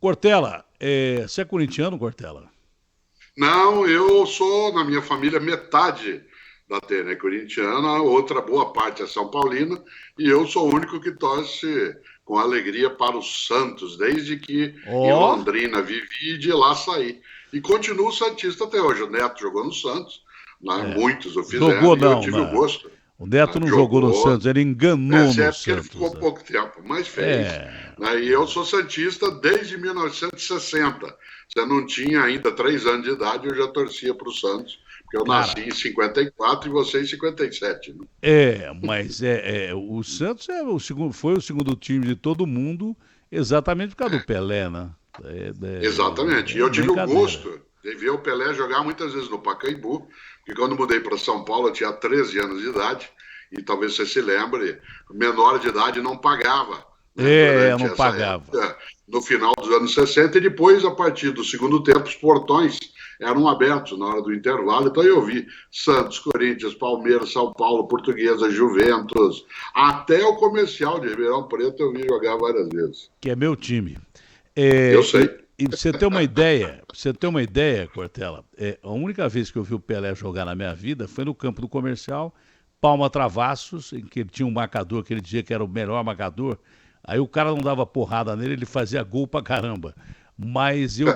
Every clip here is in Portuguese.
Cortella, você é corintiano, Cortella? Não, eu sou, na minha família, metade da terra é corintiana, outra boa parte é São Paulina, e eu sou o único que torce com alegria para o Santos, desde que em Ó, Londrina vivi e de lá saí. E continuo santista até hoje. O Neto jogou no Santos, né? é. Muitos o Jogou fizeram, e eu não, tive o né? gosto. O Neto Né? não jogou no Jogou. Santos, ele enganou Essa no é porque ele Santos, ficou né? pouco tempo, mas fez. É. Né? E eu sou santista desde 1960. Você não tinha ainda 3 anos de idade, eu já torcia para o Santos, porque eu nasci Cara, em 54 e você em 57. Né? mas o Santos foi o segundo time de todo mundo, exatamente por causa do Pelé, né? Exatamente. E É eu tive o brincadeira. gosto de ver o Pelé jogar muitas vezes no Pacaembu, porque quando mudei para São Paulo eu tinha 13 anos de idade, e talvez você se lembre, menor de idade não pagava, né, durante Não essa pagava. época, no final dos anos 60, e depois, a partir do segundo tempo, os portões eram abertos na hora do intervalo, então eu vi Santos, Corinthians, Palmeiras, São Paulo, Portuguesa, Juventus, até o comercial de Ribeirão Preto eu vi jogar várias vezes. Que é meu time. Eu É, sei. e pra você ter uma ideia, Cortella, a única vez que eu vi o Pelé jogar na minha vida foi no campo do Comercial, Palma Travassos, em que ele tinha um marcador que ele dizia que era o melhor marcador. Aí o cara não dava porrada nele, ele fazia gol pra caramba. Mas eu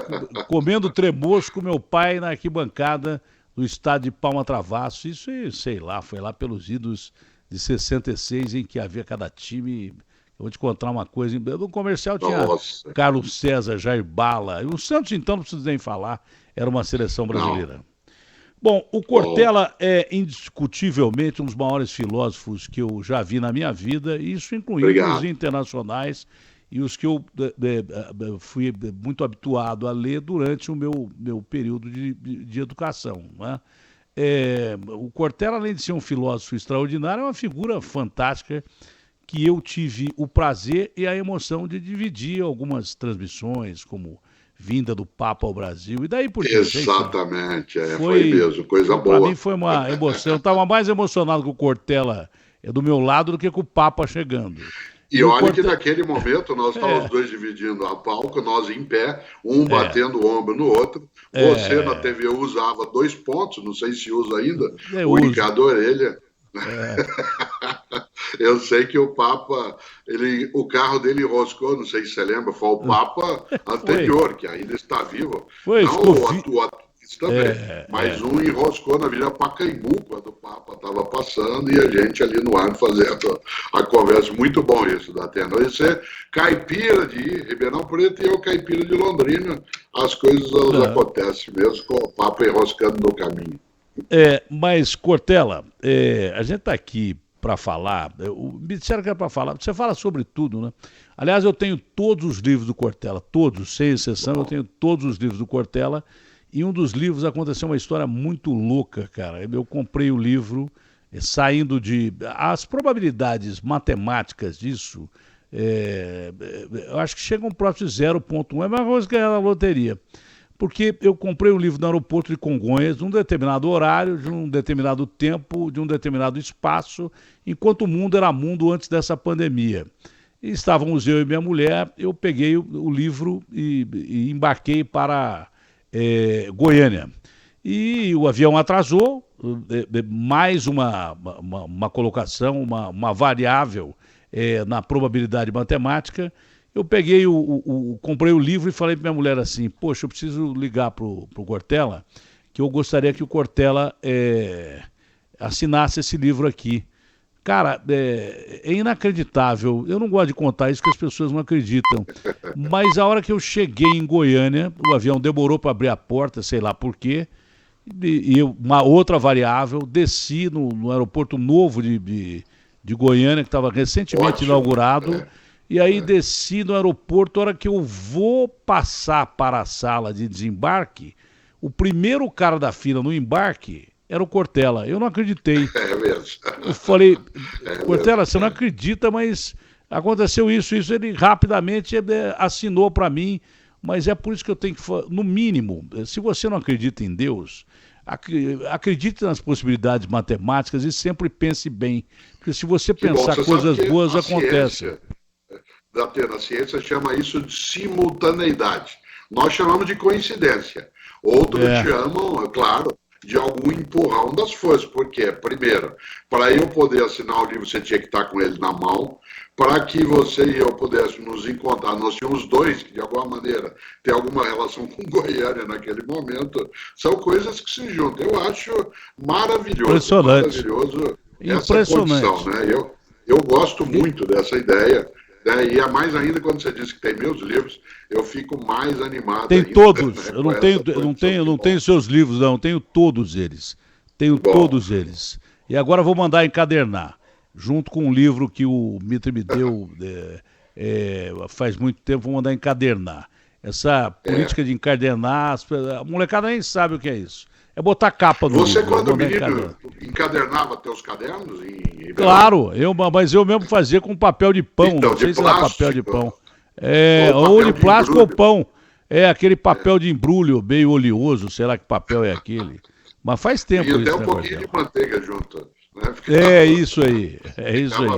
comendo tremoço com meu pai na arquibancada do estádio de Palma Travassos, isso, sei lá, foi lá pelos idos de 66, em que havia cada time. Eu vou te contar uma coisa. No comercial tinha Nossa. Carlos César, Jair Bala. E o Santos, então, não preciso nem falar, era uma seleção Não. brasileira. Bom, o Bom, Cortella é indiscutivelmente um dos maiores filósofos que eu já vi na minha vida, isso incluindo os obrigado. internacionais e os que eu fui muito habituado a ler durante o meu período de educação. Né? O Cortella, além de ser um filósofo extraordinário, é uma figura fantástica que eu tive o prazer e a emoção de dividir algumas transmissões, como vinda do Papa ao Brasil, e daí por diante. É isso. Exatamente, foi Foi, mesmo, coisa para mim boa. foi uma emoção. Eu estava mais emocionado com o Cortella do meu lado do que com o Papa chegando. E E o olha que Cortella. naquele momento nós estávamos É, dois dividindo a palco, nós em pé, um é, batendo o ombro no outro. Você na é. TV usava 2 pontos, não sei se usa ainda, Eu o uso. indicador orelha. É, Eu sei que o Papa, o carro dele enroscou, não sei se você lembra, foi o Papa foi. anterior, que ainda está vivo, Foi, não ficou. o atual também, É, mas é. um enroscou na Avenida Pacaembu, quando o Papa estava passando, e a gente ali no ar fazendo a conversa. Muito bom isso da Atena. Você caipira de Ribeirão Preto e eu caipira de Londrina, as coisas elas Não. acontecem mesmo com o Papa enroscando no caminho. Mas, Cortella, a gente está aqui para falar. Me disseram que era para falar. Você fala sobre tudo, né? Aliás, eu tenho todos os livros do Cortella, todos, sem exceção, eu Bom, tenho todos os livros do Cortella. E um dos livros aconteceu uma história muito louca, cara. Eu comprei o livro saindo de. As probabilidades matemáticas disso, eu acho que chegam próximo de 0,1. É a mesma coisa que ganhar na loteria. Porque eu comprei o livro no aeroporto de Congonhas, num determinado horário, de um determinado tempo, de um determinado espaço, enquanto o mundo era mundo antes dessa pandemia. E estávamos eu e minha mulher, eu peguei o livro e embarquei para Goiânia. E o avião atrasou, mais uma colocação, uma variável na probabilidade matemática. Eu peguei comprei o livro e falei para minha mulher assim, poxa, eu preciso ligar pro Cortella, que eu gostaria que o Cortella assinasse esse livro aqui. Cara, é inacreditável. Eu não gosto de contar isso, que as pessoas não acreditam. Mas a hora que eu cheguei em Goiânia, o avião demorou para abrir a porta, sei lá por quê. E uma outra variável, desci no aeroporto novo de Goiânia, que estava recentemente ótimo. inaugurado. É, E aí é. desci no aeroporto, a hora que eu vou passar para a sala de desembarque, o primeiro cara da fila no embarque era o Cortella. Eu não acreditei. É mesmo. Eu falei, É mesmo. Cortella, você não acredita, mas aconteceu isso. Ele rapidamente assinou para mim, mas é por isso que eu tenho que, no mínimo, se você não acredita em Deus, acredite nas possibilidades matemáticas e sempre pense bem. Porque se você Que bom, pensar você sabe coisas que boas, a acontecem. ciência A ciência chama isso de simultaneidade. Nós chamamos de coincidência. Outros chamam, é claro, de algum empurrão das forças. Por quê? Primeiro, para eu poder assinar o livro, você tinha que estar com ele na mão. Para que você e eu pudéssemos nos encontrar, nós tínhamos dois que, de alguma maneira, têm alguma relação com Goiânia naquele momento. São coisas que se juntam. Eu acho maravilhoso. Maravilhoso essa condição, né? Eu gosto muito dessa ideia. Né? E é mais ainda quando você diz que tem meus livros, eu fico mais animado. Tem ainda, todos. Né? Eu não tenho seus livros, não. Tenho todos eles. Tenho todos eles. E agora vou mandar encadernar, junto com um livro que o Mitre me deu faz muito tempo, vou mandar encadernar. Essa política de encadernar, a molecada nem sabe o que é isso. É botar capa no livro. Você, quando menino, encadernava teus cadernos? Claro, mas eu mesmo fazia com papel de pão. Então, não sei se era papel de pão. Ou de plástico ou pão. É aquele papel de embrulho, meio oleoso, sei lá que papel é aquele. Mas faz tempo isso. E até um pouquinho de manteiga junto. Né? Isso aí. É isso aí.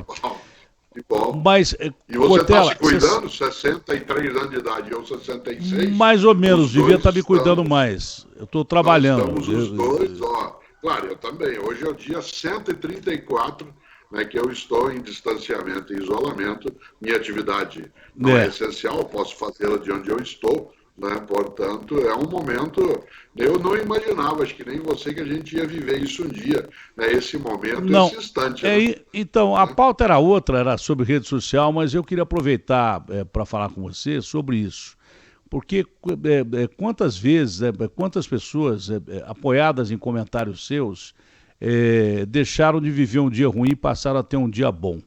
Que bom. Mas, e você está se cuidando? 63 anos de idade, eu 66. Mais ou menos, devia estar me cuidando mais. Eu estou trabalhando. Estamos os dois, ó. Claro, eu também. Hoje é o dia 134, né, que eu estou em distanciamento e isolamento. Minha atividade não é essencial, eu posso fazê-la de onde eu estou. Né? Portanto, é um momento. Eu não imaginava, acho que nem você, que a gente ia viver isso um dia, né? Esse momento, esse instante. Né? Então, a pauta era outra, era sobre rede social, mas eu queria aproveitar para falar com você sobre isso. Porque quantas vezes, quantas pessoas apoiadas em comentários seus deixaram de viver um dia ruim e passaram a ter um dia bom.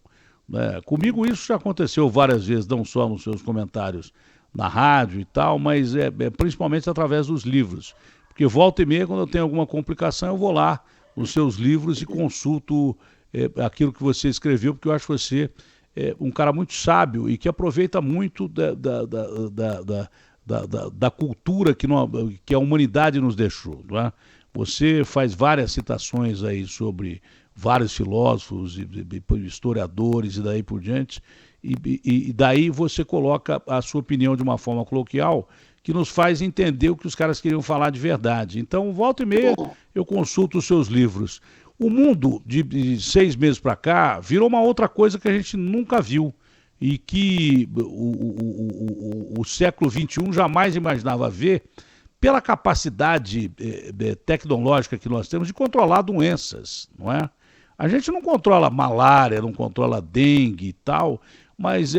Né? Comigo isso já aconteceu várias vezes, não só nos seus comentários na rádio e tal, mas principalmente através dos livros. Porque volta e meia, quando eu tenho alguma complicação, eu vou lá nos seus livros e consulto aquilo que você escreveu, porque eu acho você um cara muito sábio e que aproveita muito da cultura que a humanidade nos deixou. Não é? Você faz várias citações aí sobre vários filósofos e historiadores e daí por diante, e daí você coloca a sua opinião de uma forma coloquial que nos faz entender o que os caras queriam falar de verdade. Então, volta e meia, eu consulto os seus livros. O mundo, de 6 meses para cá, virou uma outra coisa que a gente nunca viu e que o século XXI jamais imaginava ver pela capacidade tecnológica que nós temos de controlar doenças, não é? A gente não controla malária, não controla dengue e tal, mas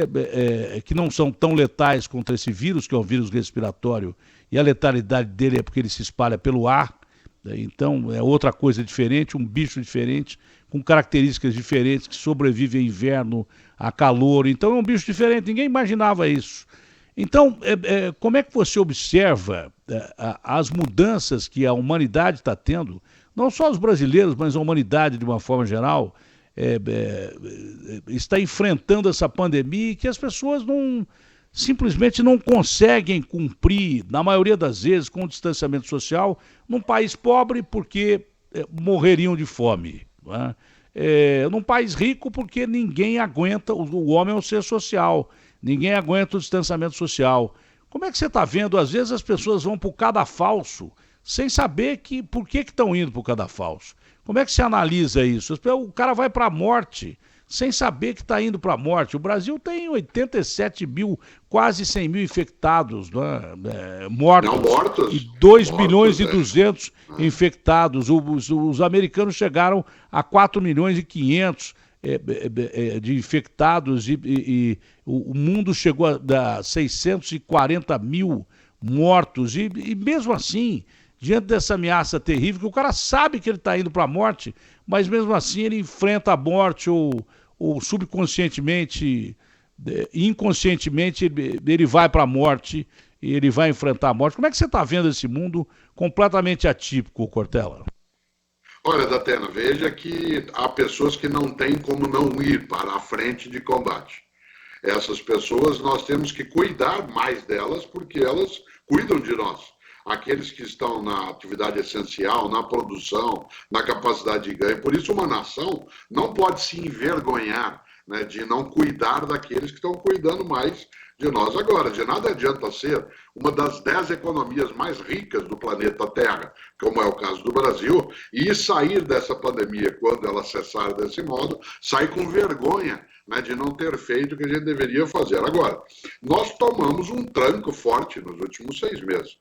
que não são tão letais contra esse vírus, que é um vírus respiratório, e a letalidade dele é porque ele se espalha pelo ar, né? Então é outra coisa diferente, um bicho diferente, com características diferentes, que sobrevive a inverno, a calor, então é um bicho diferente, ninguém imaginava isso. Então, como é que você observa as mudanças que a humanidade está tendo, não só os brasileiros, mas a humanidade de uma forma geral, está enfrentando essa pandemia e que as pessoas simplesmente não conseguem cumprir, na maioria das vezes, com o distanciamento social, num país pobre porque morreriam de fome. Não é? Num país rico porque ninguém aguenta, o homem é um ser social, ninguém aguenta o distanciamento social. Como é que você está vendo? Às vezes as pessoas vão para o cadafalso sem saber por que estão indo para o cadafalso. Como é que você analisa isso? O cara vai para a morte sem saber que está indo para a morte. O Brasil tem 87 mil, quase 100 mil infectados, né? Mortos, e 2 milhões e 200 infectados. Os americanos chegaram a 4 milhões e 500 de infectados e o mundo chegou a 640 mil mortos e mesmo assim, diante dessa ameaça terrível, que o cara sabe que ele está indo para a morte, mas mesmo assim ele enfrenta a morte ou subconscientemente, inconscientemente ele vai para a morte e ele vai enfrentar a morte. Como é que você está vendo esse mundo completamente atípico, Cortella? Olha, Datena, veja que há pessoas que não têm como não ir para a frente de combate. Essas pessoas, nós temos que cuidar mais delas, porque elas cuidam de nós. Aqueles que estão na atividade essencial, na produção, na capacidade de ganho. Por isso, uma nação não pode se envergonhar né, de não cuidar daqueles que estão cuidando mais de nós agora. De nada adianta ser uma das 10 economias mais ricas do planeta Terra, como é o caso do Brasil, e sair dessa pandemia, quando ela cessar desse modo, sair com vergonha, né, de não ter feito o que a gente deveria fazer. Agora, nós tomamos um tranco forte nos últimos 6 meses.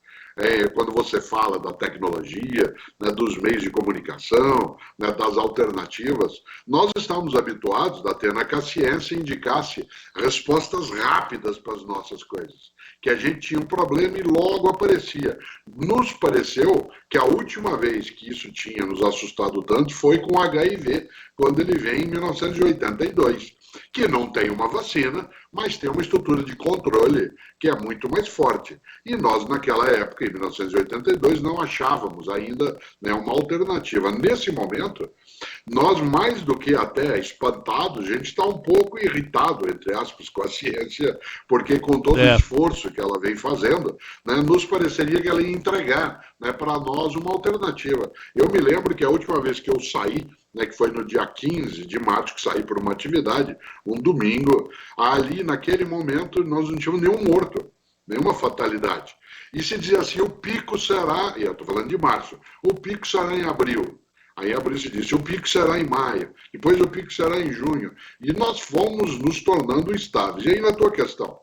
Quando você fala da tecnologia, né, dos meios de comunicação, né, das alternativas, nós estamos habituados, Datena, que a ciência indicasse respostas rápidas para as nossas coisas, que a gente tinha um problema e logo aparecia. Nos pareceu que a última vez que isso tinha nos assustado tanto foi com o HIV, quando ele veio em 1982, que não tem uma vacina, mas tem uma estrutura de controle que é muito mais forte. E nós, naquela época, em 1982, não achávamos ainda, né, uma alternativa. Nesse momento, nós, mais do que até espantados, a gente está um pouco irritado, entre aspas, com a ciência, porque com todo o esforço que ela vem fazendo, né, nos pareceria que ela ia entregar, né, para nós uma alternativa. Eu me lembro que a última vez que eu saí, né, que foi no dia 15 de março, que saí por uma atividade, um domingo, ali naquele momento nós não tínhamos nenhum morto, nenhuma fatalidade. E se dizia assim, o pico será, e eu estou falando de março, o pico será em abril. Aí em abril se disse, o pico será em maio, depois o pico será em junho. E nós fomos nos tornando estáveis. E aí na tua questão,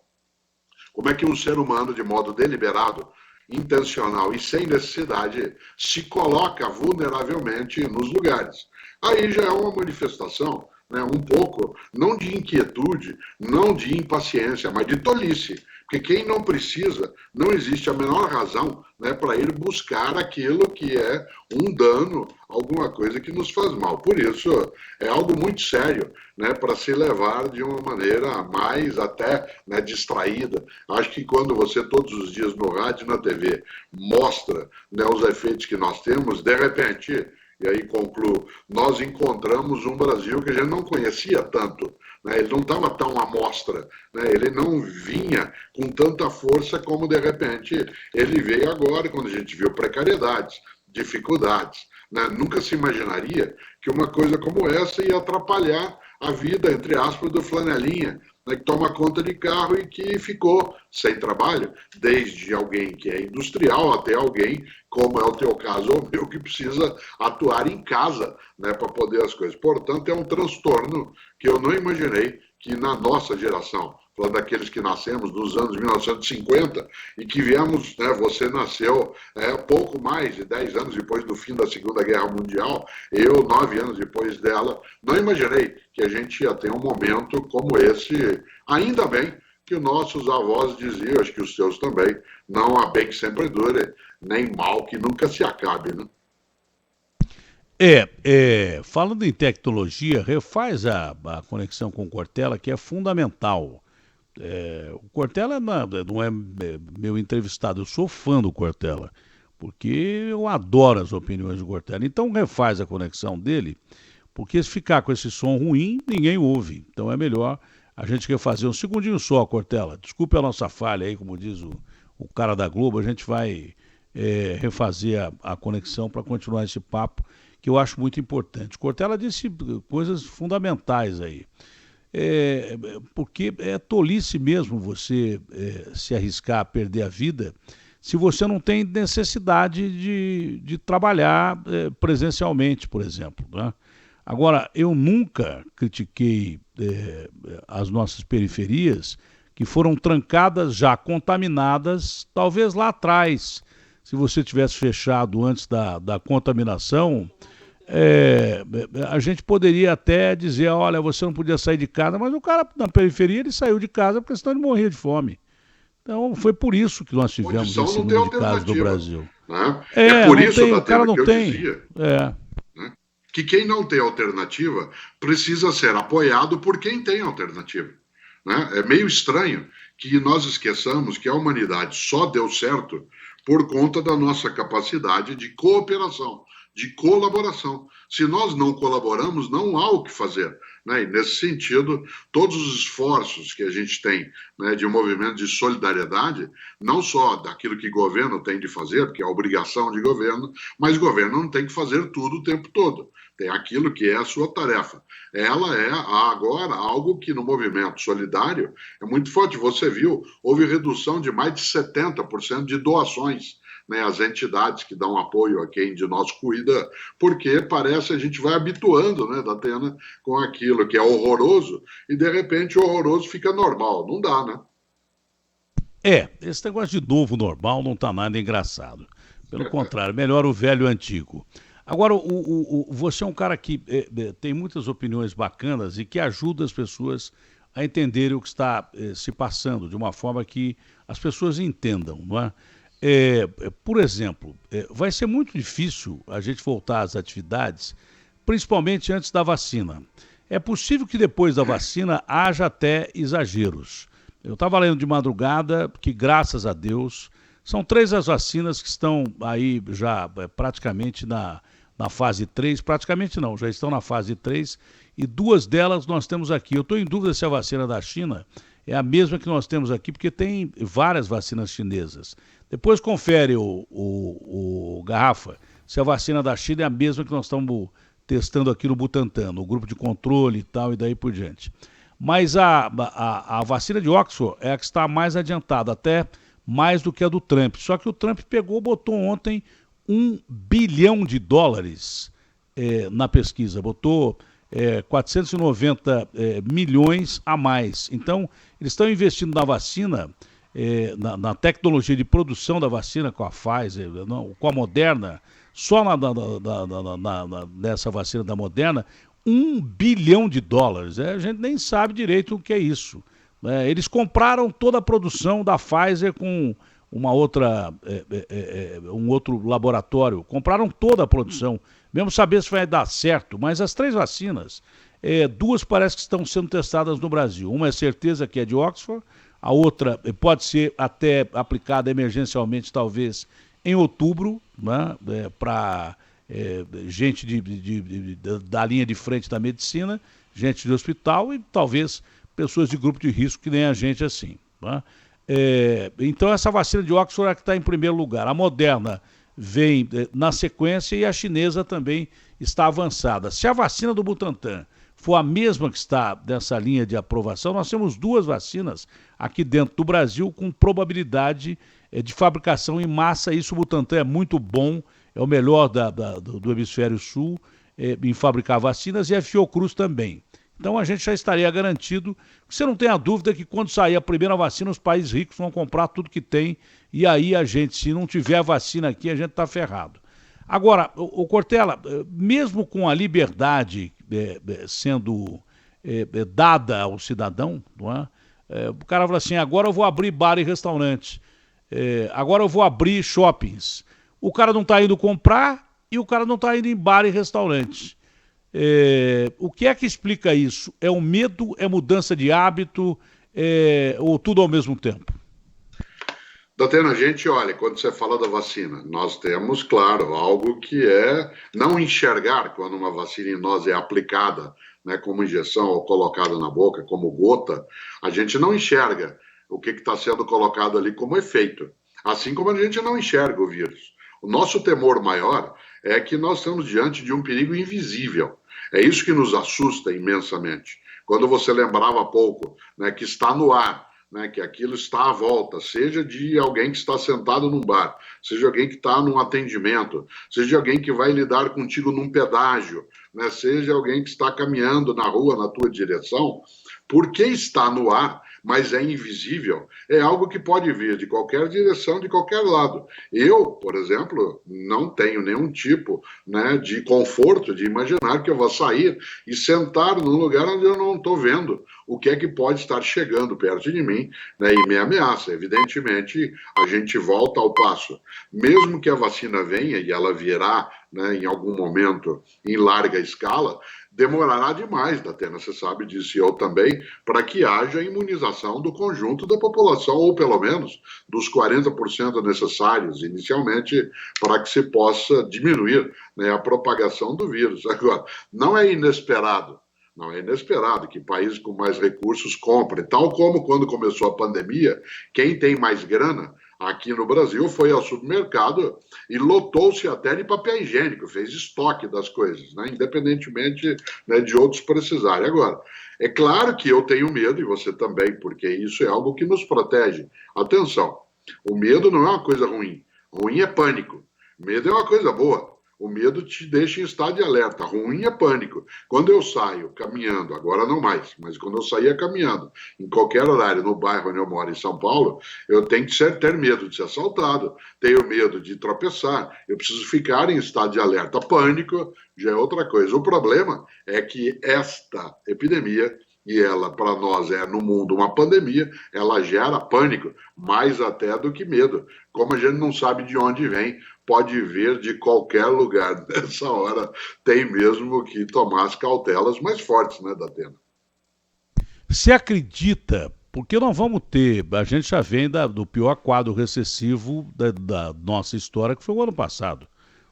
como é que um ser humano, de modo deliberado, intencional e sem necessidade, se coloca vulneravelmente nos lugares? Aí já é uma manifestação, né, um pouco, não de inquietude, não de impaciência, mas de tolice. Porque quem não precisa, não existe a menor razão, né, para ir buscar aquilo que é um dano, alguma coisa que nos faz mal. Por isso, é algo muito sério, né, para se levar de uma maneira mais até, né, distraída. Acho que quando você todos os dias no rádio e na TV mostra, né, os efeitos que nós temos, de repente, e aí concluo, nós encontramos um Brasil que a gente não conhecia tanto, né? Ele não estava tão à mostra, né? Ele não vinha com tanta força como de repente ele veio agora, quando a gente viu precariedades, dificuldades, né? Nunca se imaginaria que uma coisa como essa ia atrapalhar a vida, entre aspas, do flanelinha, né, que toma conta de carro e que ficou sem trabalho, desde alguém que é industrial até alguém, como é o teu caso ou o meu, que precisa atuar em casa, né, para poder as coisas. Portanto, é um transtorno que eu não imaginei que na nossa geração, falando daqueles que nascemos nos anos 1950 e que viemos, né, você nasceu pouco mais de 10 anos depois do fim da Segunda Guerra Mundial, eu 9 anos depois dela, não imaginei que a gente ia ter um momento como esse. Ainda bem que os nossos avós diziam, acho que os seus também, não há bem que sempre dure, nem mal que nunca se acabe, né? Falando em tecnologia, refaz a conexão com o Cortella, que é fundamental. O Cortella não é meu entrevistado, eu sou fã do Cortella, porque eu adoro as opiniões do Cortella. Então refaz a conexão dele, porque se ficar com esse som ruim, ninguém ouve. Então é melhor a gente refazer um segundinho só, Cortella. Desculpe a nossa falha aí, como diz o cara da Globo, a gente vai refazer a conexão para continuar esse papo, que eu acho muito importante. Cortella disse coisas fundamentais aí. Porque é tolice mesmo você se arriscar a perder a vida se você não tem necessidade de trabalhar presencialmente, por exemplo, né? Agora, eu nunca critiquei as nossas periferias que foram trancadas já, contaminadas, talvez lá atrás, se você tivesse fechado antes da contaminação, a gente poderia até dizer, olha, você não podia sair de casa, mas o cara na periferia ele saiu de casa porque senão ele morria de fome. Então foi por isso que nós tivemos esse número de casos no Brasil. Né? É por isso, o cara não tem. Dizia, né, que quem não tem alternativa precisa ser apoiado por quem tem alternativa. Né? É meio estranho que nós esqueçamos que a humanidade só deu certo por conta da nossa capacidade de cooperação. de colaboração. Se nós não colaboramos, não há o que fazer. Né? E, nesse sentido, todos os esforços que a gente tem, né, de movimento de solidariedade, não só daquilo que o governo tem de fazer, porque é a obrigação de governo, mas o governo não tem que fazer tudo o tempo todo. Tem aquilo que é a sua tarefa. Ela é agora algo que no movimento solidário é muito forte. Você viu, houve redução de mais de 70% de doações, né, às entidades que dão apoio a quem de nós cuida, porque parece a gente vai habituando, né, Datena, com aquilo que é horroroso, e de repente o horroroso fica normal. Não dá, né? Esse negócio de novo normal não tá nada engraçado. Pelo contrário, melhor o velho antigo. Agora, você é um cara que tem muitas opiniões bacanas e que ajuda as pessoas a entenderem o que está se passando, de uma forma que as pessoas entendam, não é? Por exemplo, vai ser muito difícil a gente voltar às atividades, principalmente antes da vacina. É possível que depois da vacina haja até exageros. Eu estava lendo de madrugada que, graças a Deus, são 3 as vacinas que estão aí já praticamente na fase 3, praticamente não, já estão na fase 3 e 2 delas nós temos aqui. Eu estou em dúvida se a vacina da China é a mesma que nós temos aqui, porque tem várias vacinas chinesas. Depois confere o Garrafa, se a vacina da China é a mesma que nós estamos testando aqui no Butantan, no grupo de controle e tal, e daí por diante. Mas a vacina de Oxford é a que está mais adiantada, até mais do que a do Trump. Só que o Trump botou ontem $1 bilhão na pesquisa, botou 490 milhões a mais. Então, eles estão investindo na vacina, na tecnologia de produção da vacina com a Pfizer, com a Moderna, só nessa vacina da Moderna, $1 bilhão. A gente nem sabe direito o que é isso. Eles compraram toda a produção da Pfizer com um outro laboratório, compraram toda a produção, mesmo saber se vai dar certo, mas as 3 vacinas, 2 parece que estão sendo testadas no Brasil. Uma é certeza que é de Oxford, a outra pode ser até aplicada emergencialmente, talvez em outubro, né, para gente da linha de frente da medicina, gente de hospital e talvez pessoas de grupo de risco que nem a gente assim. Né? Então essa vacina de Oxford é a que está em primeiro lugar. A Moderna vem na sequência e a chinesa também está avançada. Se a vacina do Butantan for a mesma que está nessa linha de aprovação, nós temos 2 vacinas aqui dentro do Brasil com probabilidade de fabricação em massa. Isso o Butantan é muito bom, é o melhor do hemisfério sul em fabricar vacinas, e a Fiocruz também. Então a gente já estaria garantido. Você não tem a dúvida que quando sair a primeira vacina, os países ricos vão comprar tudo que tem, e aí a gente, se não tiver a vacina aqui, a gente está ferrado. Agora, o Cortella, mesmo com a liberdade sendo dada ao cidadão, não é? O cara fala assim, agora eu vou abrir bar e restaurante, agora eu vou abrir shoppings. O cara não está indo comprar e o cara não está indo em bar e restaurante. O que é que explica isso? É o medo, é mudança de hábito, ou tudo ao mesmo tempo? Datena, gente, olha, quando você fala da vacina, nós temos, claro, algo que é não enxergar quando uma vacina em nós é aplicada, né, como injeção ou colocada na boca, como gota, a gente não enxerga o que está sendo colocado ali como efeito, assim como a gente não enxerga o vírus. O nosso temor maior é que nós estamos diante de um perigo invisível. É isso que nos assusta imensamente. Quando você lembrava há pouco, né, que está no ar, né, que aquilo está à volta, seja de alguém que está sentado num bar, seja alguém que está num atendimento, seja alguém que vai lidar contigo num pedágio, né, seja alguém que está caminhando na rua na tua direção, porque está no ar, mas é invisível, é algo que pode vir de qualquer direção, de qualquer lado. Eu, por exemplo, não tenho nenhum tipo, né, de conforto de imaginar que eu vou sair e sentar num lugar onde eu não estou vendo o que é que pode estar chegando perto de mim, né, e me ameaça. Evidentemente, a gente volta ao passo. Mesmo que a vacina venha, e ela virá, né, em algum momento em larga escala, demorará demais, Datena, você sabe disso, e eu também, para que haja imunização do conjunto da população, ou pelo menos dos 40% necessários inicialmente, para que se possa diminuir, né, a propagação do vírus. Agora, não é inesperado. Não é inesperado que países com mais recursos comprem, tal como quando começou a pandemia, quem tem mais grana aqui no Brasil foi ao supermercado e lotou-se até de papel higiênico, fez estoque das coisas, né? Independentemente, né, de outros precisarem. Agora, é claro que eu tenho medo, e você também, porque isso é algo que nos protege. Atenção, o medo não é uma coisa ruim. Ruim é pânico. Medo é uma coisa boa. O medo te deixa em estado de alerta. Ruim é pânico. Quando eu saio caminhando, agora não mais, mas quando eu saía caminhando, em qualquer horário, no bairro onde eu moro, em São Paulo, eu tenho que ter medo de ser assaltado, tenho medo de tropeçar, eu preciso ficar em estado de alerta. Pânico já é outra coisa. O problema é que esta epidemia, e ela, para nós, é no mundo uma pandemia, ela gera pânico, mais até do que medo. Como a gente não sabe de onde vem, pode vir de qualquer lugar. Nessa hora, tem mesmo que tomar as cautelas mais fortes, né, Datena? Você acredita, porque nós vamos ter, a gente já vem do pior quadro recessivo da nossa história, que foi o ano passado,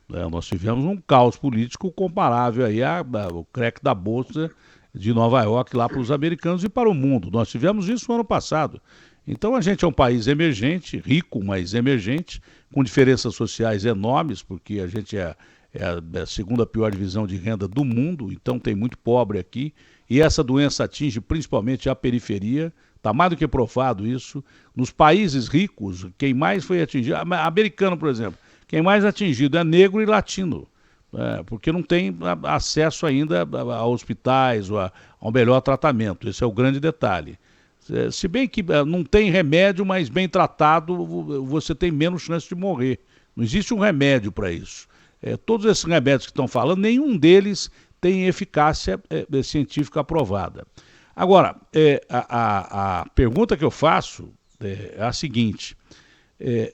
né? Nós tivemos um caos político comparável aí ao crack da Bolsa de Nova York lá para os americanos e para o mundo. Nós tivemos isso no ano passado. Então a gente é um país emergente, rico, mas emergente, com diferenças sociais enormes, porque a gente é a segunda pior divisão de renda do mundo, então tem muito pobre aqui, e essa doença atinge principalmente a periferia, está mais do que provado isso. Nos países ricos, quem mais foi atingido, americano, por exemplo, quem mais atingido é negro e latino, porque não tem acesso ainda a hospitais ou a um melhor tratamento. Esse é o grande detalhe. Se bem que não tem remédio, mas bem tratado, você tem menos chance de morrer. Não existe um remédio para isso. Todos esses remédios que estão falando, nenhum deles tem eficácia científica aprovada. Agora, a pergunta que eu faço é a seguinte: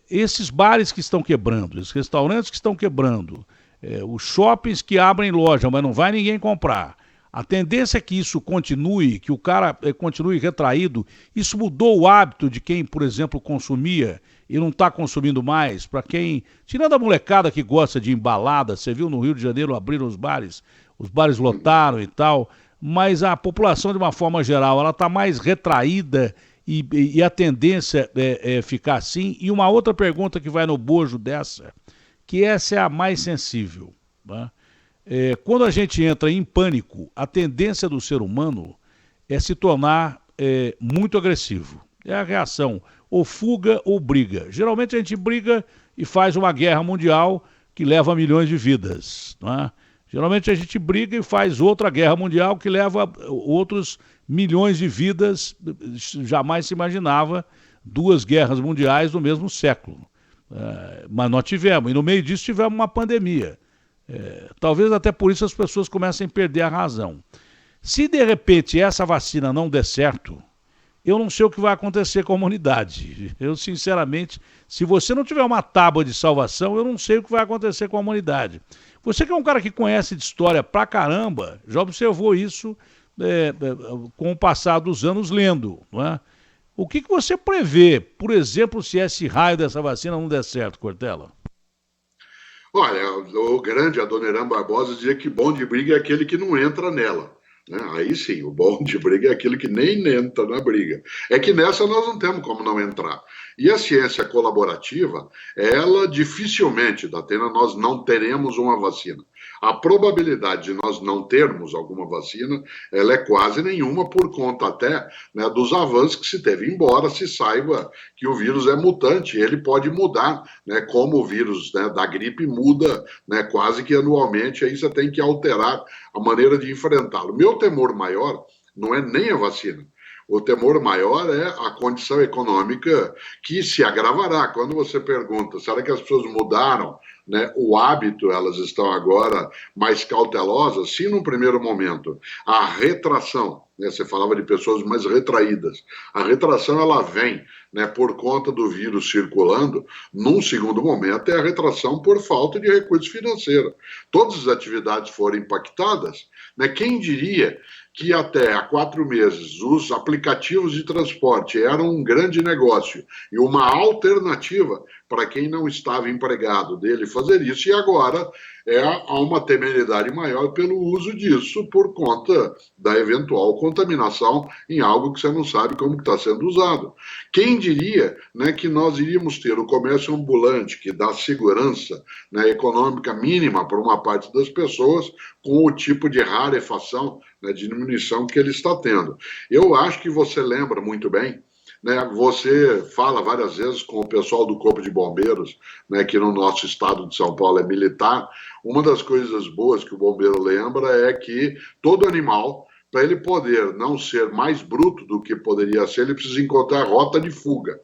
esses bares que estão quebrando, esses restaurantes que estão quebrando, os shoppings que abrem loja, mas não vai ninguém comprar, a tendência é que isso continue, que o cara continue retraído. Isso mudou o hábito de quem, por exemplo, consumia e não está consumindo mais. Para quem, tirando a molecada que gosta de embalada, você viu no Rio de Janeiro abriram os bares lotaram e tal, mas a população, de uma forma geral, ela está mais retraída e a tendência é ficar assim. E uma outra pergunta que vai no bojo dessa, que essa é a mais sensível, né? Quando a gente entra em pânico, a tendência do ser humano é se tornar muito agressivo. É a reação, ou fuga ou briga. Geralmente a gente briga e faz uma guerra mundial que leva a milhões de vidas, não é? Geralmente a gente briga e faz outra guerra mundial que leva outros milhões de vidas. Jamais se imaginava 2 guerras mundiais no mesmo século. Mas nós tivemos, e no meio disso tivemos uma pandemia. Talvez até por isso as pessoas comecem a perder a razão. Se de repente essa vacina não der certo, eu não sei o que vai acontecer com a humanidade. Eu, sinceramente, se você não tiver uma tábua de salvação, eu não sei o que vai acontecer com a humanidade. Você que é um cara que conhece de história pra caramba, já observou isso com o passar dos anos lendo, não é? O que você prevê, por exemplo, se esse raio dessa vacina não der certo, Cortella? Olha, o grande Adoniran Barbosa dizia que bom de briga é aquele que não entra nela, né? Aí sim, o bom de briga é aquele que nem entra na briga. É que nessa nós não temos como não entrar. E a ciência colaborativa, ela dificilmente, Datena, nós não teremos uma vacina. A probabilidade de nós não termos alguma vacina, ela é quase nenhuma por conta até, né, dos avanços que se teve, embora se saiba que o vírus é mutante, ele pode mudar, né, como o vírus, né, da gripe muda, né, quase que anualmente, aí você tem que alterar a maneira de enfrentá-lo. Meu temor maior não é nem a vacina. O temor maior é a condição econômica que se agravará. Quando você pergunta, será que as pessoas mudaram, né, o hábito, elas estão agora mais cautelosas? Se num primeiro momento a retração, né, você falava de pessoas mais retraídas, a retração ela vem, né, por conta do vírus circulando, num segundo momento é a retração por falta de recursos financeiros. Todas as atividades foram impactadas, Né? Quem diria que até há 4 meses os aplicativos de transporte eram um grande negócio e uma alternativa para quem não estava empregado dele fazer isso, e agora há uma temeridade maior pelo uso disso por conta da eventual contaminação em algo que você não sabe como está sendo usado. Quem diria, né, que nós iríamos ter o comércio ambulante, que dá segurança, né, econômica mínima para uma parte das pessoas, com o tipo de rarefação, né, de diminuição que ele está tendo. Eu acho que você lembra muito bem, né, você fala várias vezes com o pessoal do Corpo de Bombeiros, né, que no nosso estado de São Paulo é militar. Uma das coisas boas que o bombeiro lembra é que todo animal, para ele poder não ser mais bruto do que poderia ser, ele precisa encontrar rota de fuga.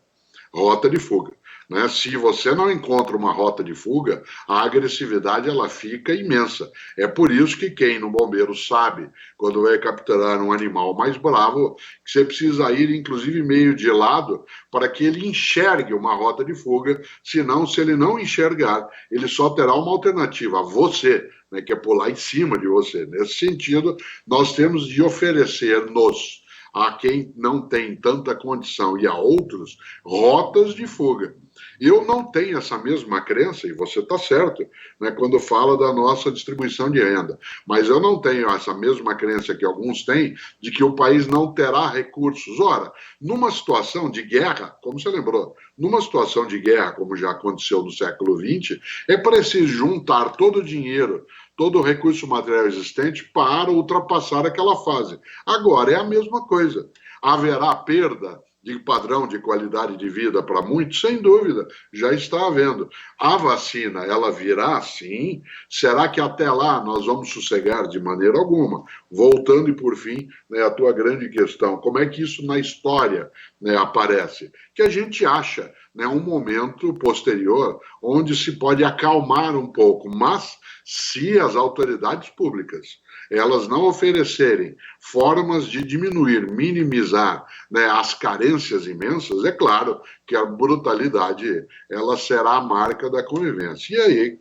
Rota de fuga. Né? Se você não encontra uma rota de fuga, a agressividade ela fica imensa. É por isso que quem no bombeiro sabe, quando vai capturar um animal mais bravo, que você precisa ir, inclusive, meio de lado, para que ele enxergue uma rota de fuga, senão, se ele não enxergar, ele só terá uma alternativa, você, né, que é pular em cima de você. Nesse sentido, nós temos de oferecer-nos a quem não tem tanta condição e a outros, rotas de fuga. Eu não tenho essa mesma crença, e você está certo, né, quando fala da nossa distribuição de renda, mas eu não tenho essa mesma crença que alguns têm, de que o país não terá recursos. Ora, numa situação de guerra, como você lembrou, numa situação de guerra, como já aconteceu no século XX, é preciso juntar todo o dinheiro, todo o recurso material existente para ultrapassar aquela fase. Agora, é a mesma coisa. Haverá perda de padrão de qualidade de vida para muitos? Sem dúvida, já está havendo. A vacina, ela virá sim? Será que até lá nós vamos sossegar? De maneira alguma. Voltando e por fim, né, a tua grande questão, como é que isso na história, né, aparece? Que a gente acha, né, um momento posterior onde se pode acalmar um pouco, mas se as autoridades públicas elas não oferecerem formas de diminuir, minimizar, né, as carências imensas, é claro que a brutalidade ela será a marca da convivência. E aí,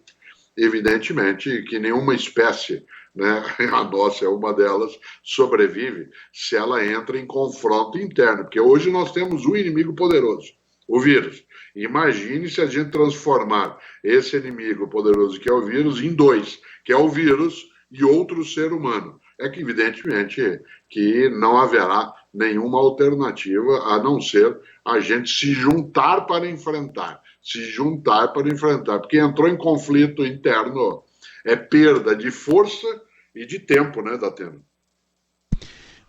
evidentemente, que nenhuma espécie, né, a nossa é uma delas, sobrevive se ela entra em confronto interno, porque hoje nós temos um inimigo poderoso, o vírus. Imagine se a gente transformar esse inimigo poderoso que é o vírus em dois, que é o vírus e outro ser humano. É que, evidentemente, que não haverá nenhuma alternativa a não ser a gente se juntar para enfrentar. Se juntar para enfrentar. Porque entrou em conflito interno, é perda de força e de tempo, né, Datena?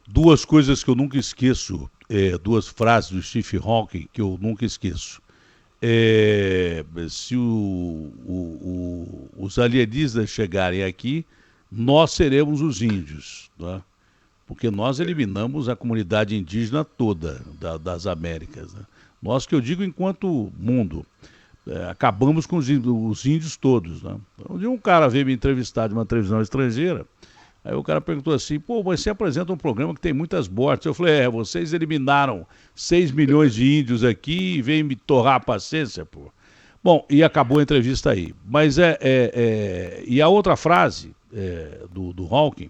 Duas coisas que eu nunca esqueço, duas frases do Stephen Hawking que eu nunca esqueço. Se os alienígenas chegarem aqui, nós seremos os índios, né? Porque nós eliminamos a comunidade indígena toda das Américas, né? Nós, que eu digo enquanto mundo, acabamos com os índios todos, né? Um dia um cara veio me entrevistar de uma televisão estrangeira, aí o cara perguntou assim, pô, mas você apresenta um programa que tem muitas mortes. Eu falei, vocês eliminaram 6 milhões de índios aqui e vêm me torrar a paciência, pô. Bom, e acabou a entrevista aí. Mas e a outra frase do Hawking,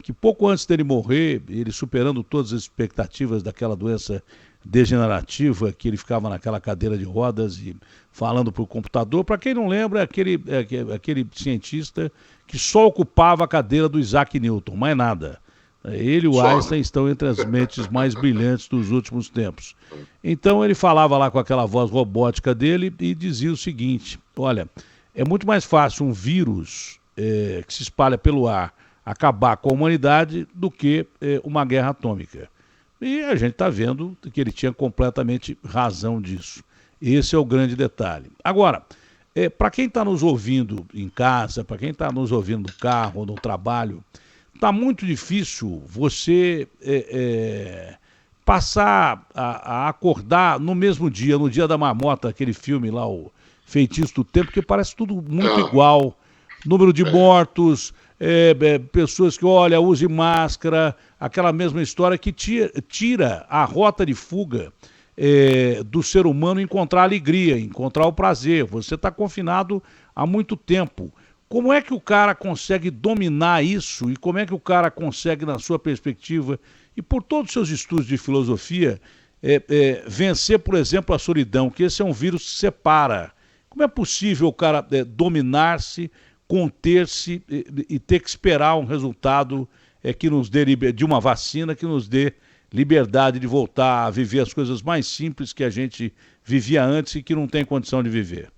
que pouco antes dele morrer, ele superando todas as expectativas daquela doença degenerativa, que ele ficava naquela cadeira de rodas e falando para o computador, para quem não lembra, aquele cientista que só ocupava a cadeira do Isaac Newton, mais nada. Ele e o Einstein estão entre as mentes mais brilhantes dos últimos tempos. Então ele falava lá com aquela voz robótica dele e dizia o seguinte, olha, é muito mais fácil um vírus que se espalha pelo ar acabar com a humanidade do que uma guerra atômica. E a gente está vendo que ele tinha completamente razão disso. Esse é o grande detalhe. Agora, para quem está nos ouvindo em casa, para quem está nos ouvindo no carro ou no trabalho, está muito difícil você passar a acordar no mesmo dia, no dia da marmota, aquele filme lá, o Feitiço do Tempo, que parece tudo muito igual. Número de mortos, pessoas que, olha, use máscara, aquela mesma história que tira a rota de fuga do ser humano encontrar alegria, encontrar o prazer. Você está confinado há muito tempo. Como é que o cara consegue dominar isso e como é que o cara consegue, na sua perspectiva, e por todos os seus estudos de filosofia, vencer, por exemplo, a solidão, que esse é um vírus que separa. Como é possível o cara dominar-se, conter-se e ter que esperar um resultado que nos dê de uma vacina que nos dê liberdade de voltar a viver as coisas mais simples que a gente vivia antes e que não tem condição de viver?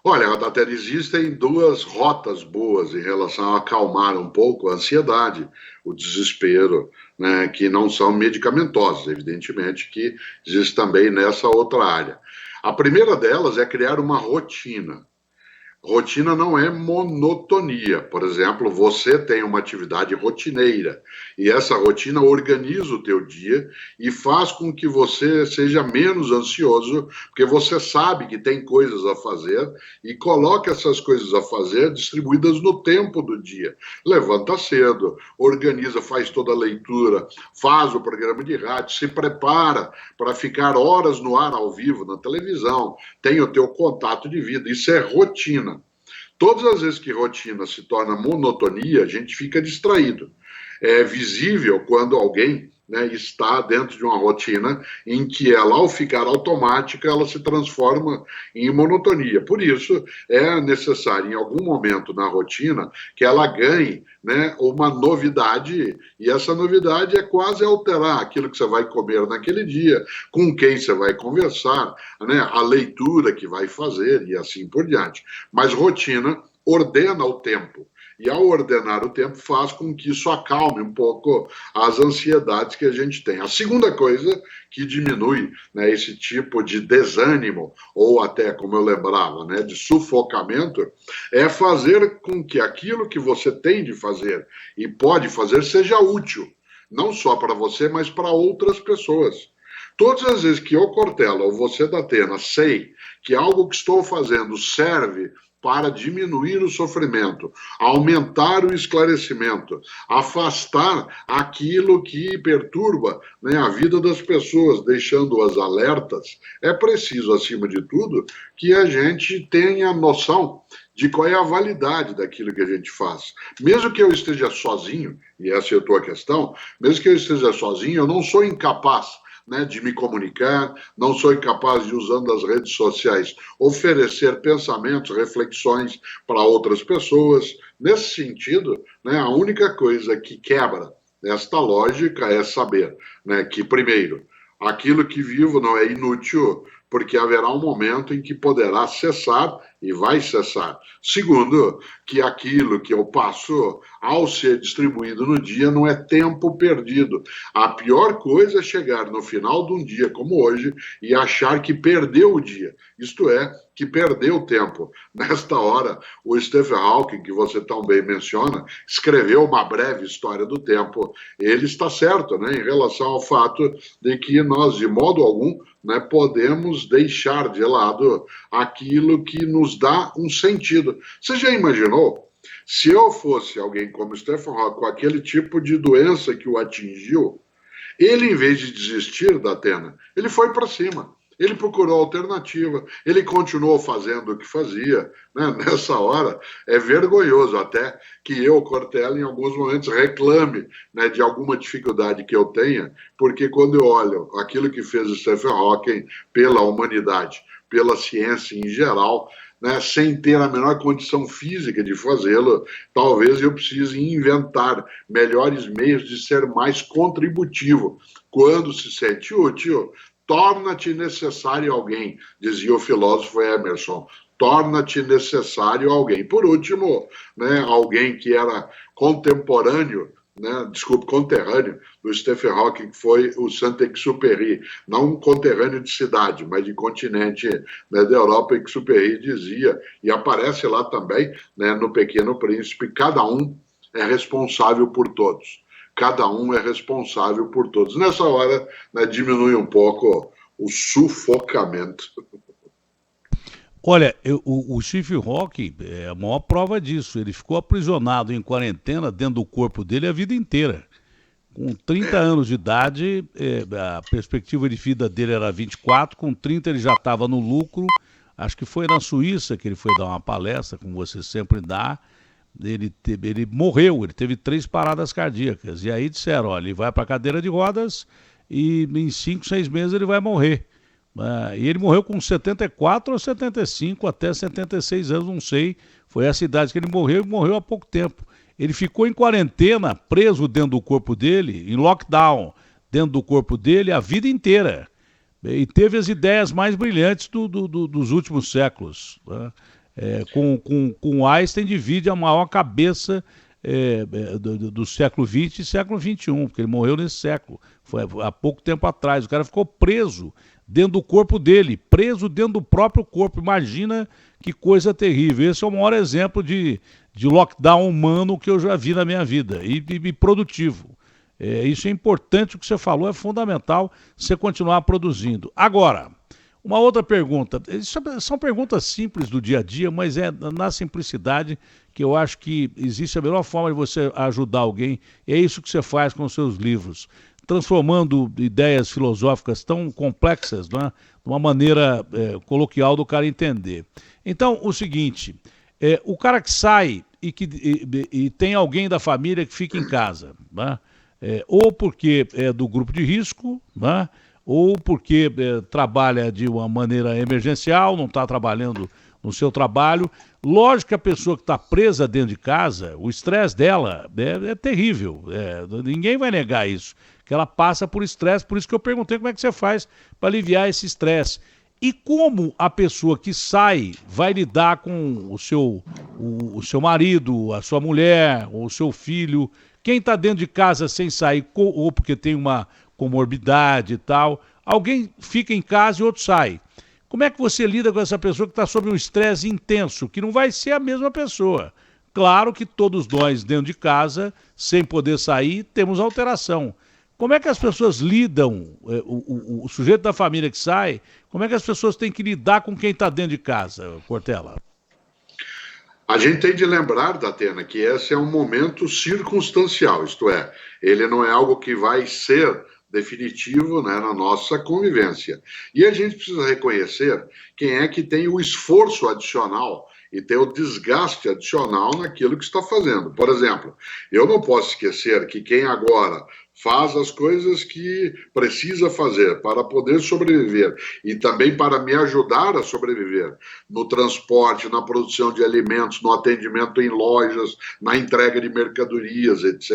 Olha, até existem duas rotas boas em relação a acalmar um pouco a ansiedade, o desespero, né, que não são medicamentosos, evidentemente que existe também nessa outra área. A primeira delas é criar uma rotina. Rotina não é monotonia. Por exemplo, você tem uma atividade rotineira e essa rotina organiza o teu dia e faz com que você seja menos ansioso, porque você sabe que tem coisas a fazer e coloca essas coisas a fazer distribuídas no tempo do dia. Levanta cedo, organiza, faz toda a leitura, faz o programa de rádio, se prepara para ficar horas no ar ao vivo na televisão, tem o teu contato de vida. Isso é rotina. Todas as vezes que rotina se torna monotonia, a gente fica distraído. É visível quando alguém, né, está dentro de uma rotina em que ela, ao ficar automática, ela se transforma em monotonia. Por isso, é necessário, em algum momento na rotina, que ela ganhe, né, uma novidade, e essa novidade é quase alterar aquilo que você vai comer naquele dia, com quem você vai conversar, né, a leitura que vai fazer e assim por diante. Mas rotina ordena o tempo. E ao ordenar o tempo faz com que isso acalme um pouco as ansiedades que a gente tem. A segunda coisa que diminui, né, esse tipo de desânimo, ou até, como eu lembrava, né, de sufocamento, é fazer com que aquilo que você tem de fazer e pode fazer seja útil, não só para você, mas para outras pessoas. Todas as vezes que eu, Cortella, ou você da Atena, sei que algo que estou fazendo serve para diminuir o sofrimento, aumentar o esclarecimento, afastar aquilo que perturba, né, a vida das pessoas, deixando-as alertas, é preciso, acima de tudo, que a gente tenha noção de qual é a validade daquilo que a gente faz. Mesmo que eu esteja sozinho, e essa é a tua questão, mesmo que eu esteja sozinho, eu não sou incapaz, né, de me comunicar, não sou incapaz de, usando as redes sociais, oferecer pensamentos, reflexões para outras pessoas. Nesse sentido, né, a única coisa que quebra esta lógica é saber, né, que, primeiro, aquilo que vivo não é inútil, porque haverá um momento em que poderá cessar e vai cessar. Segundo, que aquilo que eu passo, ao ser distribuído no dia, não é tempo perdido. A pior coisa é chegar no final de um dia como hoje e achar que perdeu o dia. Isto é, que perdeu tempo. Nesta hora, o Stephen Hawking, que você tão bem menciona, escreveu uma breve história do tempo. Ele está certo, né, em relação ao fato de que nós, de modo algum, né, podemos deixar de lado aquilo que nos dá um sentido. Você já imaginou? Se eu fosse alguém como Stephen Hawking, com aquele tipo de doença que o atingiu, ele, em vez de desistir da Atena, ele foi para cima. Ele procurou alternativa, ele continuou fazendo o que fazia, né? Nessa hora é vergonhoso até que eu, Cortella, em alguns momentos reclame, né, de alguma dificuldade que eu tenha, porque quando eu olho aquilo que fez o Stephen Hawking pela humanidade, pela ciência em geral, né, sem ter a menor condição física de fazê-lo, talvez eu precise inventar melhores meios de ser mais contributivo. Quando se sente útil, torna-te necessário alguém, dizia o filósofo Emerson, torna-te necessário alguém. Por último, né, alguém que era contemporâneo, né, conterrâneo do Stephen Hawking, que foi o Saint-Exupéry, não um conterrâneo de cidade, mas de continente, né, da Europa. Exupéry dizia, e aparece lá também, né, no Pequeno Príncipe, cada um é responsável por todos. Cada um é responsável por todos. Nessa hora, né, diminui um pouco o sufocamento. Olha, o Stephen Hawking é a maior prova disso. Ele ficou aprisionado em quarentena dentro do corpo dele a vida inteira. Com 30 anos de idade, a perspectiva de vida dele era 24, com 30 ele já estava no lucro, acho que foi na Suíça que ele foi dar uma palestra, como você sempre dá. Ele morreu, ele teve 3 paradas cardíacas. E aí disseram, olha, ele vai para a cadeira de rodas e em 5, 6 meses ele vai morrer. E ele morreu com 74 ou 75, até 76 anos, não sei. Foi essa idade que ele morreu e morreu há pouco tempo. Ele ficou em quarentena, preso dentro do corpo dele, em lockdown, dentro do corpo dele, a vida inteira. E teve as ideias mais brilhantes dos últimos séculos. Né? Com Einstein divide a maior cabeça do século XX e século XXI, porque ele morreu nesse século, foi há pouco tempo atrás. O cara ficou preso dentro do corpo dele, preso dentro do próprio corpo. Imagina que coisa terrível. Esse é o maior exemplo de lockdown humano que eu já vi na minha vida, e produtivo. Isso é importante, o que você falou, é fundamental você continuar produzindo. Agora, uma outra pergunta, são perguntas simples do dia a dia, mas é na simplicidade que eu acho que existe a melhor forma de você ajudar alguém, e é isso que você faz com os seus livros, transformando ideias filosóficas tão complexas, né, de uma maneira coloquial do cara entender. Então, o seguinte, o cara que sai e tem alguém da família que fica em casa, né, ou porque é do grupo de risco, né, ou porque trabalha de uma maneira emergencial, não está trabalhando no seu trabalho. Lógico que a pessoa que está presa dentro de casa, o estresse dela é terrível, ninguém vai negar isso, que ela passa por estresse, por isso que eu perguntei como é que você faz para aliviar esse estresse. E como a pessoa que sai vai lidar com o seu marido, a sua mulher, ou o seu filho, quem está dentro de casa sem sair, ou porque tem uma comorbidade e tal, alguém fica em casa e outro sai. Como é que você lida com essa pessoa que está sob um estresse intenso, que não vai ser a mesma pessoa? Claro que todos nós dentro de casa, sem poder sair, temos alteração. Como é que as pessoas lidam, o sujeito da família que sai, como é que as pessoas têm que lidar com quem está dentro de casa, Cortella? A gente tem de lembrar, Datena, que esse é um momento circunstancial, isto é, ele não é algo que vai ser definitivo, né, na nossa convivência. E a gente precisa reconhecer quem é que tem o esforço adicional e tem o desgaste adicional naquilo que está fazendo. Por exemplo, eu não posso esquecer que quem agora faz as coisas que precisa fazer para poder sobreviver e também para me ajudar a sobreviver no transporte, na produção de alimentos, no atendimento em lojas, na entrega de mercadorias, etc.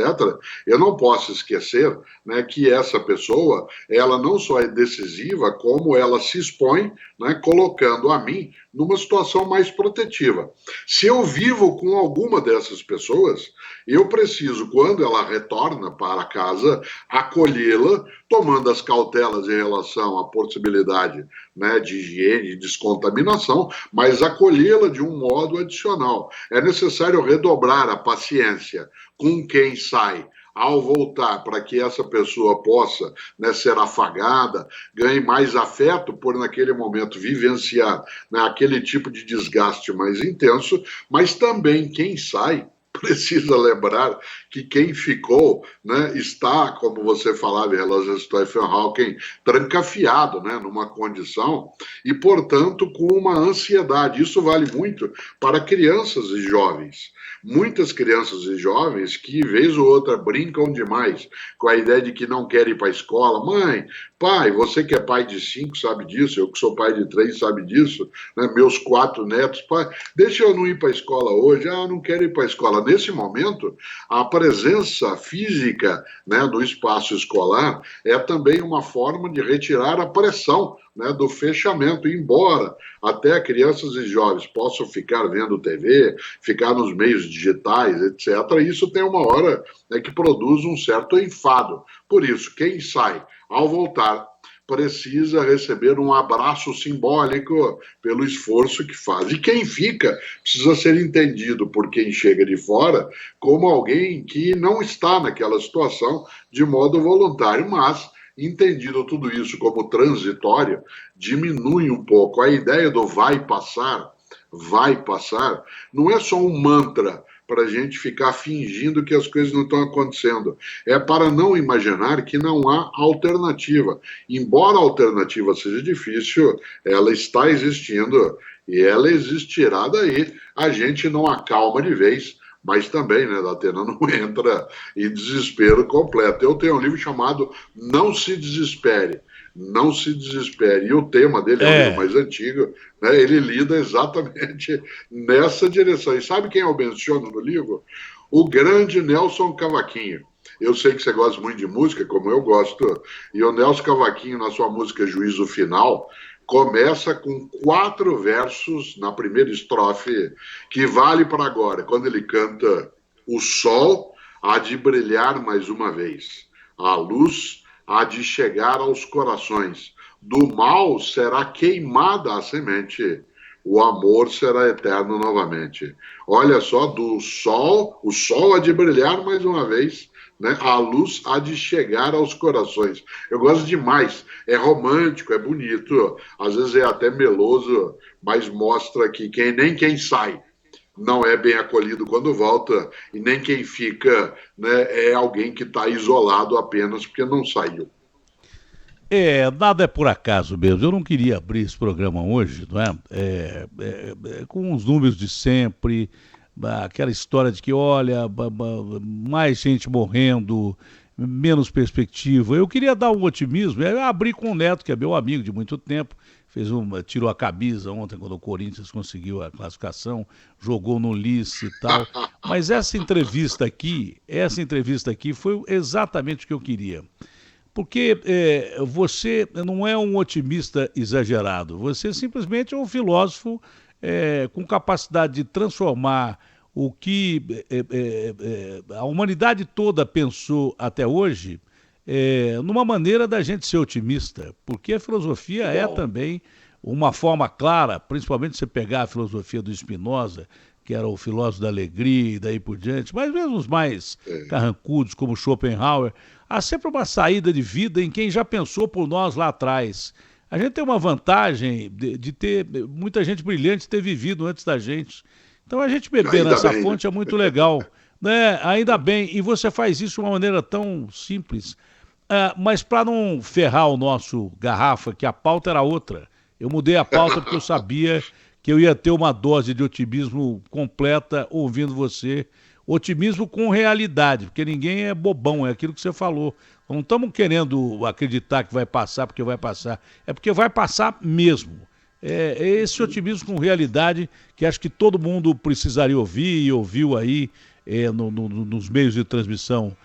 Eu não posso esquecer, né, que essa pessoa, ela não só é decisiva, como ela se expõe, né, colocando a mim numa situação mais protetiva. Se eu vivo com alguma dessas pessoas, eu preciso, quando ela retorna para casa, acolhê-la, tomando as cautelas em relação à possibilidade, né, de higiene e descontaminação, mas acolhê-la de um modo adicional. É necessário redobrar a paciência com quem sai ao voltar, para que essa pessoa possa, né, ser afagada, ganhe mais afeto por naquele momento vivenciar, né, aquele tipo de desgaste mais intenso, mas também quem sai precisa lembrar que quem ficou, né, está, como você falava em relação a Stephen Hawking, trancafiado, né, numa condição e, portanto, com uma ansiedade. Isso vale muito para crianças e jovens. Muitas crianças e jovens que, vez ou outra, brincam demais com a ideia de que não querem ir para a escola. Mãe, pai, você que é pai de 5 sabe disso, eu que sou pai de 3 sabe disso, né? Meus 4 netos, pai, deixa eu não ir para a escola hoje, não quero ir para a escola. Nesse momento, a presença física, né, do espaço escolar é também uma forma de retirar a pressão, né, do fechamento, embora até crianças e jovens possam ficar vendo TV, ficar nos meios digitais, etc., isso tem uma hora, né, que produz um certo enfado. Por isso, quem sai ao voltar precisa receber um abraço simbólico pelo esforço que faz. E quem fica precisa ser entendido por quem chega de fora como alguém que não está naquela situação de modo voluntário, mas, entendido tudo isso como transitório, diminui um pouco. A ideia do vai passar, não é só um mantra para a gente ficar fingindo que as coisas não estão acontecendo. É para não imaginar que não há alternativa. Embora a alternativa seja difícil, ela está existindo e ela existirá daí. A gente não acalma de vez, mas também, né, Datena, não entra em desespero completo. Eu tenho um livro chamado Não Se Desespere. Não Se Desespere. E o tema dele é um livro mais antigo, né? Ele lida exatamente nessa direção. E sabe quem eu menciono no livro? O grande Nelson Cavaquinho. Eu sei que você gosta muito de música, como eu gosto, e o Nelson Cavaquinho, na sua música Juízo Final, começa com 4 versos na primeira estrofe, que vale para agora, quando ele canta: o sol há de brilhar mais uma vez, a luz há de chegar aos corações, do mal será queimada a semente, o amor será eterno novamente. Olha só, o sol há de brilhar mais uma vez, né? A luz há de chegar aos corações. Eu gosto demais, é romântico, é bonito, às vezes é até meloso, mas mostra que nem quem sai não é bem acolhido quando volta, e nem quem fica, né, é alguém que está isolado apenas porque não saiu. Nada é por acaso mesmo. Eu não queria abrir esse programa hoje, não é? Com os números de sempre, aquela história de que, olha, mais gente morrendo, menos perspectiva. Eu queria dar um otimismo. Eu abri com o Neto, que é meu amigo de muito tempo, tirou a camisa ontem quando o Corinthians conseguiu a classificação, jogou no Lice e tal. Mas essa entrevista aqui foi exatamente o que eu queria. Porque você não é um otimista exagerado, você simplesmente é um filósofo com capacidade de transformar o que a humanidade toda pensou até hoje numa maneira da gente ser otimista, porque a filosofia é também uma forma clara, principalmente se você pegar a filosofia do Spinoza, que era o filósofo da alegria e daí por diante, mas mesmo os mais carrancudos, como Schopenhauer, há sempre uma saída de vida em quem já pensou por nós lá atrás. A gente tem uma vantagem de ter muita gente brilhante ter vivido antes da gente. Então a gente beber nessa fonte é muito legal, né? Ainda bem, e você faz isso de uma maneira tão simples. Mas para não ferrar o nosso garrafa, que a pauta era outra, eu mudei a pauta porque eu sabia que eu ia ter uma dose de otimismo completa ouvindo você. Otimismo com realidade, porque ninguém é bobão, é aquilo que você falou. Não estamos querendo acreditar que vai passar porque vai passar, é porque vai passar mesmo. É esse otimismo com realidade que acho que todo mundo precisaria ouvir e ouviu aí nos meios de transmissão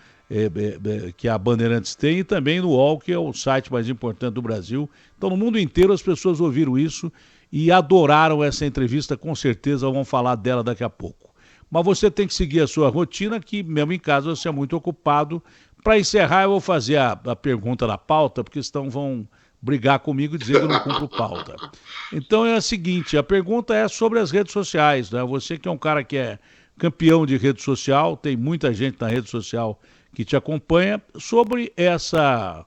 que a Bandeirantes tem e também no UOL, que é o site mais importante do Brasil. Então, no mundo inteiro as pessoas ouviram isso e adoraram essa entrevista, com certeza vão falar dela daqui a pouco. Mas você tem que seguir a sua rotina, que mesmo em casa você é muito ocupado. Para encerrar, eu vou fazer a pergunta da pauta, porque senão vão brigar comigo e dizer que eu não cumpro pauta. Então é a seguinte, a pergunta é sobre as redes sociais, né? Você que é um cara que é campeão de rede social, tem muita gente na rede social que te acompanha, sobre essa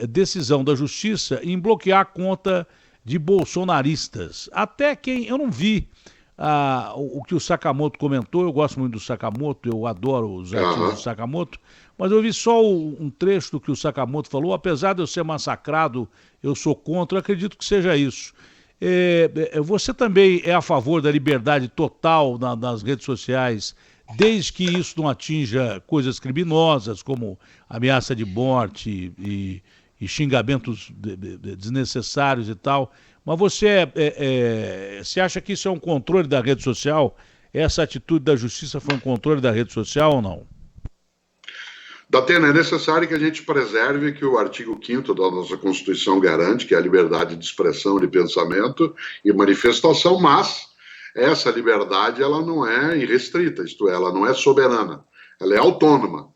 decisão da Justiça em bloquear a conta de bolsonaristas. Até quem eu não vi o que o Sakamoto comentou, eu gosto muito do Sakamoto, eu adoro os artigos do Sakamoto, mas eu vi só um trecho do que o Sakamoto falou. Apesar de eu ser massacrado, eu sou contra, eu acredito que seja isso. Você também é a favor da liberdade total nas redes sociais, desde que isso não atinja coisas criminosas, como ameaça de morte e xingamentos desnecessários e tal. Mas você acha que isso é um controle da rede social? Essa atitude da Justiça foi um controle da rede social ou não? Datena, é necessário que a gente preserve que o artigo 5º da nossa Constituição garante, que é a liberdade de expressão, de pensamento e manifestação, mas essa liberdade ela não é irrestrita, isto é, ela não é soberana, ela é autônoma.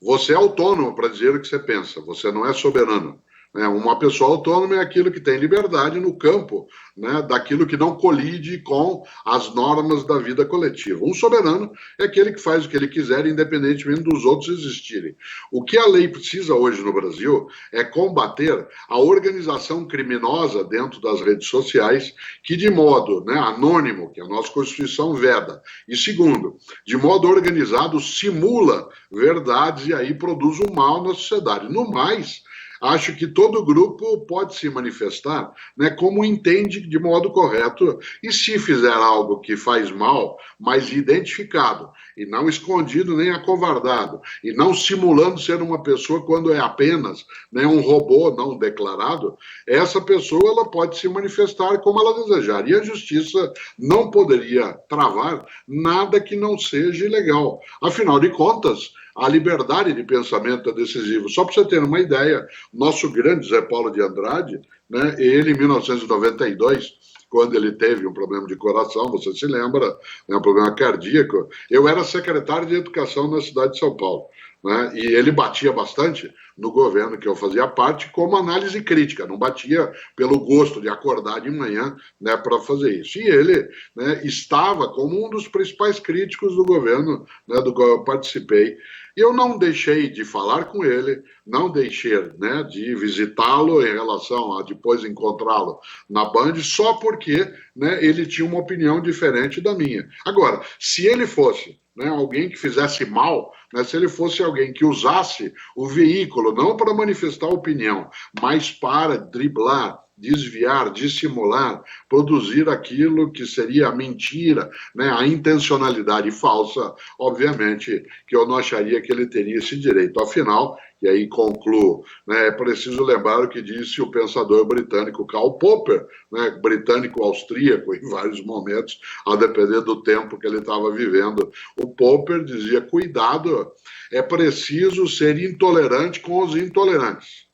Você é autônomo para dizer o que você pensa, você não é soberano. Né? Uma pessoa autônoma é aquilo que tem liberdade no campo, né, daquilo que não colide com as normas da vida coletiva. Um soberano é aquele que faz o que ele quiser, independentemente dos outros existirem. O que a lei precisa hoje no Brasil é combater a organização criminosa dentro das redes sociais, que de modo, né, anônimo, que a nossa Constituição veda, e segundo, de modo organizado simula verdades e aí produz um mal na sociedade. No mais, acho que todo grupo pode se manifestar, né, como entende de modo correto, e se fizer algo que faz mal, mas identificado, e não escondido nem acovardado, e não simulando ser uma pessoa quando é apenas, né, um robô não declarado, essa pessoa ela pode se manifestar como ela desejar. E a justiça não poderia travar nada que não seja ilegal. Afinal de contas, a liberdade de pensamento é decisiva. Só para você ter uma ideia, nosso grande Zé Paulo de Andrade, né, ele em 1992, quando ele teve um problema de coração, você se lembra, né, um problema cardíaco, eu era secretário de Educação na cidade de São Paulo. Né, e ele batia bastante no governo que eu fazia parte como análise crítica, não batia pelo gosto de acordar de manhã, né, para fazer isso. E ele, né, estava como um dos principais críticos do governo, né, do qual eu participei. Eu não deixei de falar com ele, não deixei, né, de visitá-lo em relação a depois encontrá-lo na Band, só porque, né, ele tinha uma opinião diferente da minha. Agora, se ele fosse, né, alguém que fizesse mal, né, se ele fosse alguém que usasse o veículo não para manifestar opinião, mas para driblar, desviar, dissimular, produzir aquilo que seria a mentira, né, a intencionalidade falsa, obviamente que eu não acharia que ele teria esse direito. Afinal, e aí concluo, né, é preciso lembrar o que disse o pensador britânico Karl Popper, né, britânico-austríaco em vários momentos, a depender do tempo que ele estava vivendo. O Popper dizia, cuidado, é preciso ser intolerante com os intolerantes.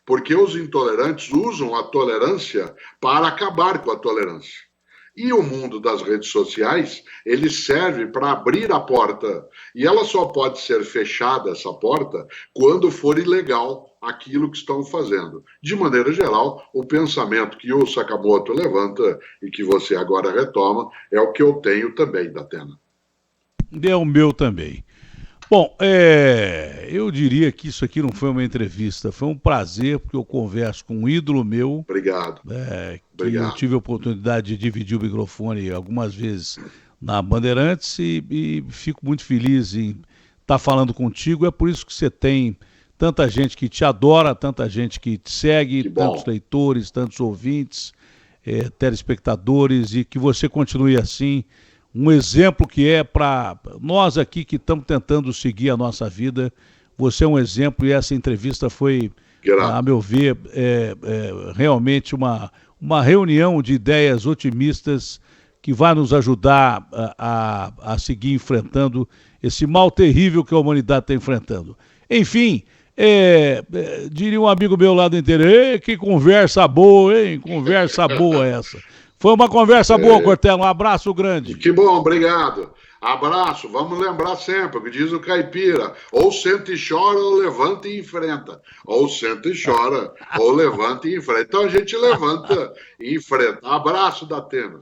Porque os intolerantes usam a tolerância para acabar com a tolerância. E o mundo das redes sociais, ele serve para abrir a porta. E ela só pode ser fechada, essa porta, quando for ilegal aquilo que estão fazendo. De maneira geral, o pensamento que o Sakamoto levanta e que você agora retoma é o que eu tenho também, Datena. É o meu também. Bom, eu diria que isso aqui não foi uma entrevista, foi um prazer, porque eu converso com um ídolo meu. Obrigado. Que eu tive a oportunidade de dividir o microfone algumas vezes na Bandeirantes e fico muito feliz em estar falando contigo. É por isso que você tem tanta gente que te adora, tanta gente que te segue, tantos leitores, tantos ouvintes, telespectadores, e que você continue assim. Um exemplo que é para nós aqui que estamos tentando seguir a nossa vida. Você é um exemplo e essa entrevista foi, a meu ver, realmente uma reunião de ideias otimistas que vai nos ajudar a seguir enfrentando esse mal terrível que a humanidade está enfrentando. Enfim, diria um amigo meu lá do interior, que conversa boa, hein? Conversa boa essa. Foi uma conversa boa, Cortella. Um abraço grande. Que bom, obrigado. Abraço. Vamos lembrar sempre o que diz o caipira. Ou senta e chora, ou levanta e enfrenta. Ou senta e chora, ou levanta e enfrenta. Então a gente levanta e enfrenta. Abraço, Datena.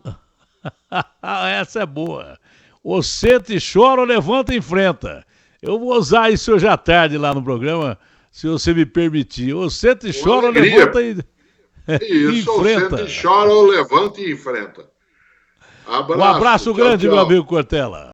Essa é boa. Ou senta e chora, ou levanta e enfrenta. Eu vou usar isso hoje à tarde lá no programa, se você me permitir. Ou senta e chora, ou levanta e... Isso, ou senta e chora, ou levanta e enfrenta. Um abraço grande, tchau, meu amigo Cortella.